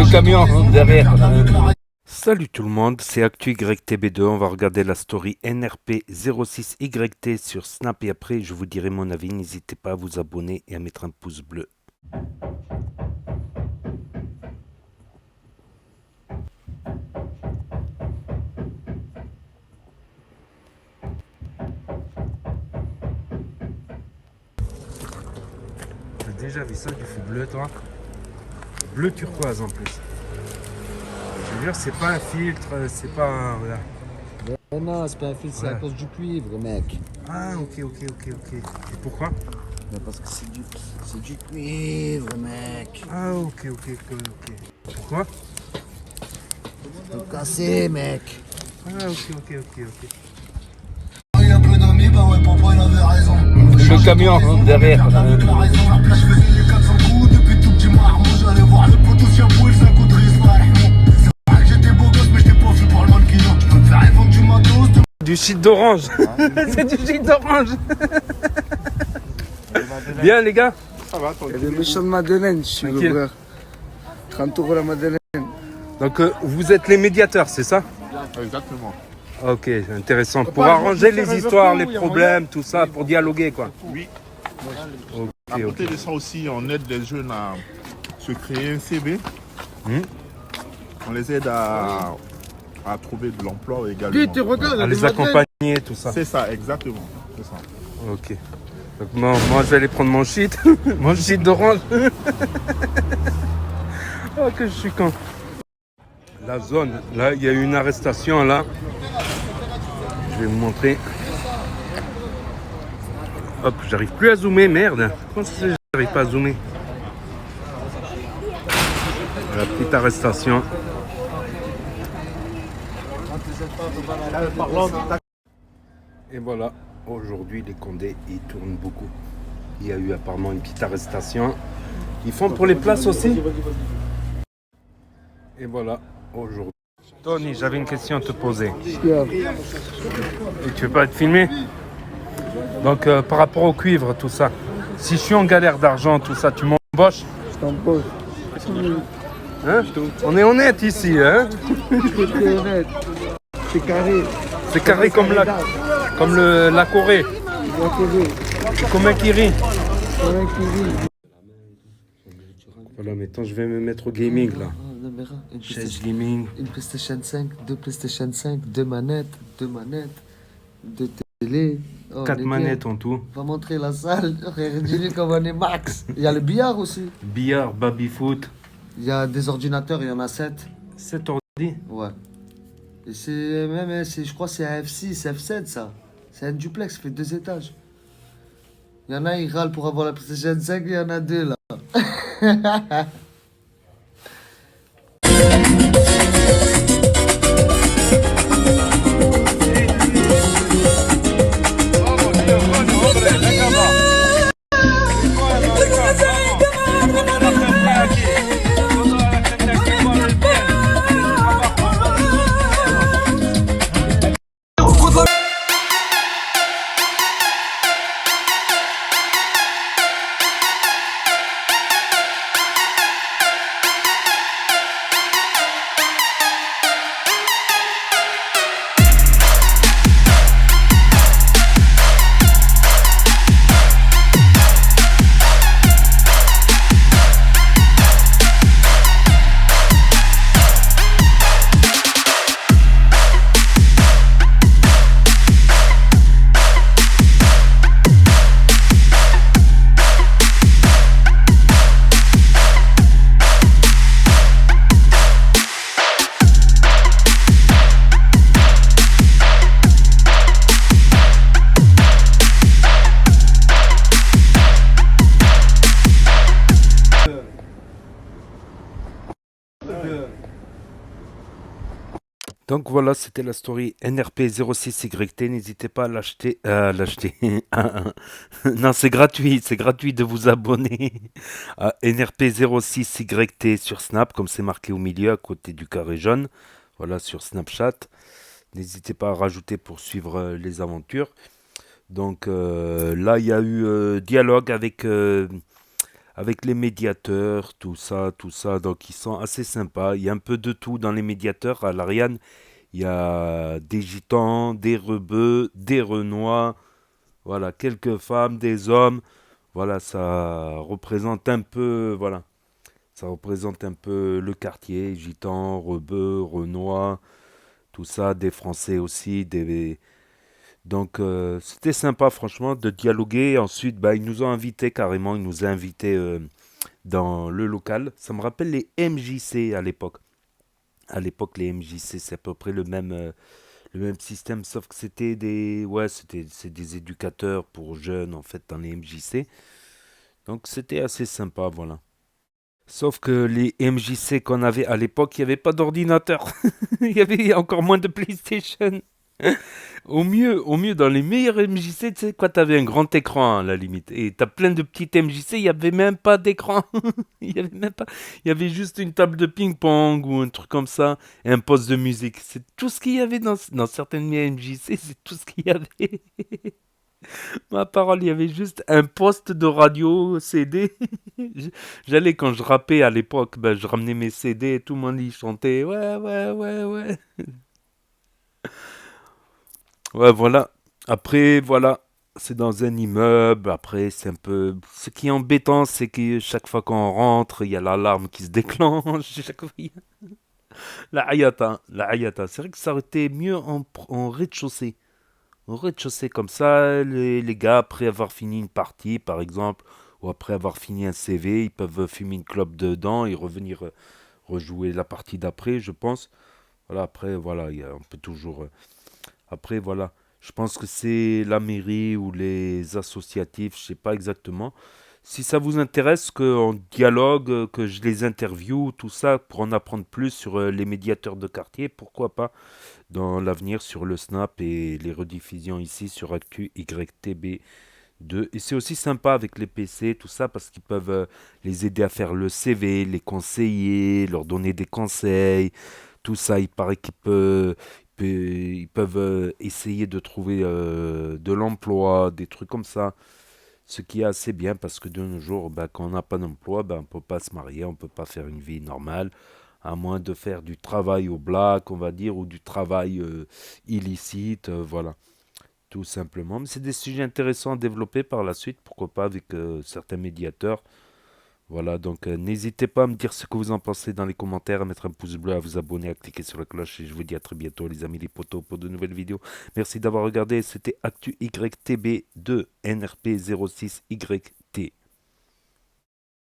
le camion derrière. Salut tout le monde, c'est ActuYTB2, on va regarder la story NRP06YT sur Snap et après je vous dirai mon avis, n'hésitez pas à vous abonner et à mettre un pouce bleu. T'as déjà vu ça du feu bleu toi? Bleu turquoise en plus. Je veux dire, c'est pas un filtre, c'est pas un... Voilà. Non, c'est pas un fil, c'est à Ouais. cause du cuivre, mec. Ah ok. Et pourquoi? Mais parce que c'est du cuivre, mec. Ah ok. Pourquoi? Tout cassé, mec. Ah ok. Il y a peu d'amis, bah ouais, papa il avait raison. Le camion derrière. Avec la raison, après je faisais les 400 coups. Depuis tout petit marmot, j'allais voir le poteau Siabou et le 5 autres C'est vrai que j'étais beau gosse, mais j'étais pas fait par le mannequin. Je peux me faire vendre du matos. Du shit d'orange. C'est du shit d'orange. Bien les gars. Il y a des méchants de Madeleine, je suis Tranquille. le frère. 30 € la Madeleine. Donc vous êtes les médiateurs, c'est ça? Exactement. Ok, intéressant. Pour arranger les histoires, les problèmes, tout ça, pour dialoguer quoi. Oui. Ok. À côté de ça aussi, on aide les jeunes à se créer un CV. Hmm. On les aide à trouver de l'emploi également. À les accompagner, tout ça. C'est ça, exactement. C'est ça. Ok. Donc moi je vais aller prendre mon shit. Mon shit d'orange. Oh que je suis con. La zone, là il y a eu une arrestation là. Je vais vous montrer. Hop, j'arrive plus à zoomer, merde. Comment ça se fait que j'arrive pas à zoomer? La petite arrestation. Et voilà, aujourd'hui les Condés ils tournent beaucoup. Il y a eu apparemment une petite arrestation. Ils font pour les places aussi. Et voilà, aujourd'hui. Tony, j'avais une question à te poser. Et tu veux pas être filmé? Donc par rapport au cuivre, tout ça. Si je suis en galère d'argent, tout ça, tu m'embauches? Je t'embauche. Hein? On est honnête ici, hein? C'est très honnête. C'est carré. C'est carré comme la Corée, La Corée. comme un kiri. Comme un cuivre. Voilà, maintenant je vais me mettre au gaming là. Une Chaise gaming. PlayStation 5, deux PlayStation 5, deux manettes, deux télé. Oh, 4 on est manettes bien. en tout. On va montrer la salle. Dis-lui comme on est max. Il y a le billard aussi. Billard, baby-foot. Il y a des ordinateurs, il y en a 7. 7 ordi. Ouais. Et c'est même, je crois que c'est un F6, F7 ça. C'est un duplex, ça fait 2 étages. Il y en a, ils râlent pour avoir la PlayStation 5, il y en a 2 là. Donc voilà, c'était la story NRP06YT. N'hésitez pas à l'acheter. Non, c'est gratuit de vous abonner à NRP06YT sur Snap, comme c'est marqué au milieu à côté du carré jaune. Voilà, sur Snapchat. N'hésitez pas à rajouter pour suivre les aventures. Donc là, il y a eu dialogue avec avec les médiateurs, tout ça. Donc ils sont assez sympas. Il y a un peu de tout dans les médiateurs. À l'Ariane, il y a des gitans, des rebeux, des renois, voilà, quelques femmes, des hommes. Voilà, ça représente un peu, voilà, ça représente un peu le quartier, gitans, rebeux, renois, tout ça, des Français aussi, des... Donc c'était sympa franchement de dialoguer. Ensuite, bah, ils nous ont invités carrément, ils nous ont invités dans le local. Ça me rappelle les MJC à l'époque. À l'époque, les MJC, c'est à peu près le même système, sauf que c'était des, ouais, c'est des éducateurs pour jeunes en fait dans les MJC. Donc c'était assez sympa, voilà. Sauf que les MJC qu'on avait à l'époque, il n'y avait pas d'ordinateur. Il y avait encore moins de PlayStation. Au mieux, dans les meilleurs MJC, tu sais, quoi, t'avais un grand écran à la limite. Et t'as plein de petits MJC, il n'y avait même pas d'écran. Il y avait même pas. Il y avait juste une table de ping-pong ou un truc comme ça. Et un poste de musique. C'est tout ce qu'il y avait dans certaines MJC, c'est tout ce qu'il y avait. Ma parole, il y avait juste un poste de radio CD. J'allais quand je rappais à l'époque, ben, je ramenais mes CD et tout le monde y chantait. Ouais, ouais, ouais, ouais. Ouais, voilà. Après, voilà, c'est dans un immeuble. Après, c'est un peu. Ce qui est embêtant, c'est que chaque fois qu'on rentre, il y a l'alarme qui se déclenche. Chaque fois, la hayata, la hayata. C'est vrai que ça aurait été mieux en rez-de-chaussée. Au rez-de-chaussée, comme ça, les gars, après avoir fini une partie, par exemple, ou après avoir fini un CV, ils peuvent fumer une clope dedans et revenir rejouer la partie d'après, je pense. Voilà, après, voilà, on peut toujours. Après, voilà. Je pense que c'est la mairie ou les associatifs, je sais pas exactement. Si ça vous intéresse qu'on dialogue, que je les interviewe, tout ça, pour en apprendre plus sur les médiateurs de quartier, pourquoi pas dans l'avenir sur le Snap et les rediffusions ici sur Actu YTB2. Et c'est aussi sympa avec les PC, tout ça, parce qu'ils peuvent les aider à faire le CV, les conseiller, leur donner des conseils, tout ça. Il paraît ils peuvent essayer de trouver de l'emploi, des trucs comme ça. Ce qui est assez bien parce que de nos jours, bah, quand on n'a pas d'emploi, bah, on ne peut pas se marier, on ne peut pas faire une vie normale, à moins de faire du travail au black, on va dire, ou du travail illicite, voilà, tout simplement. Mais c'est des sujets intéressants à développer par la suite, pourquoi pas avec certains médiateurs. Voilà, donc n'hésitez pas à me dire ce que vous en pensez dans les commentaires, à mettre un pouce bleu, à vous abonner, à cliquer sur la cloche. Et je vous dis à très bientôt, les amis, les potos, pour de nouvelles vidéos. Merci d'avoir regardé. C'était Actu YTB2 NRP 06Y